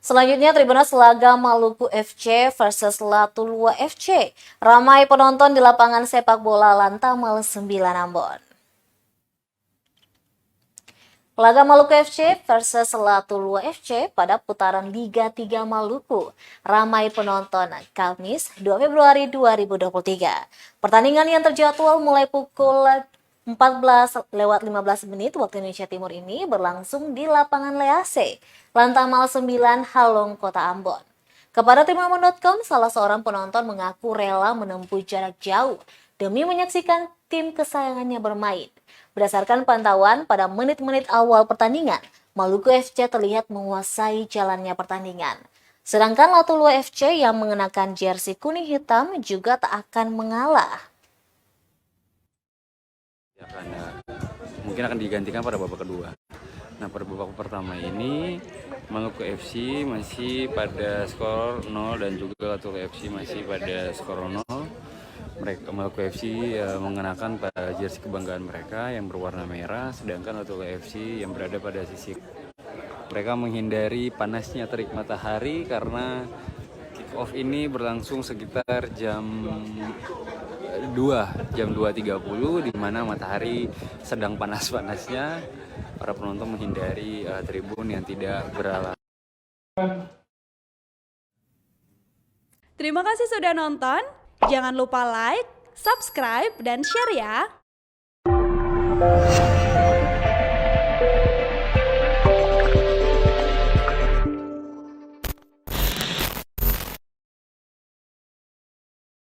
Selanjutnya Tribunal laga Maluku FC versus Latulua FC. Ramai penonton di lapangan sepak bola Lantamal 9 Ambon. Laga Maluku FC versus Latulua FC pada putaran Liga 3 Maluku. Ramai penonton Kamis 2 Februari 2023. Pertandingan yang terjadwal mulai pukul 14:15 waktu Indonesia Timur ini berlangsung di lapangan Lease, Lantamal 9, Halong, Kota Ambon. Kepada timambon.com, salah seorang penonton mengaku rela menempuh jarak jauh demi menyaksikan tim kesayangannya bermain. Berdasarkan pantauan pada menit-menit awal pertandingan, Maluku FC terlihat menguasai jalannya pertandingan. Sedangkan Latulua FC yang mengenakan jersey kuning hitam juga tak akan mengalah. Mungkin akan digantikan pada babak kedua. Nah, pada babak pertama ini Maluku FC masih pada skor 0 dan juga Latulua FC masih pada skor 0. Maluku FC mengenakan pada jersey kebanggaan mereka yang berwarna merah, sedangkan Latulua FC yang berada pada sisi. Mereka menghindari panasnya terik matahari karena kick off ini berlangsung sekitar jam 2:30 di mana matahari sedang panas-panasnya. Para penonton menghindari tribun yang tidak beralasan. Terima kasih sudah nonton. Jangan lupa like, subscribe, dan share ya.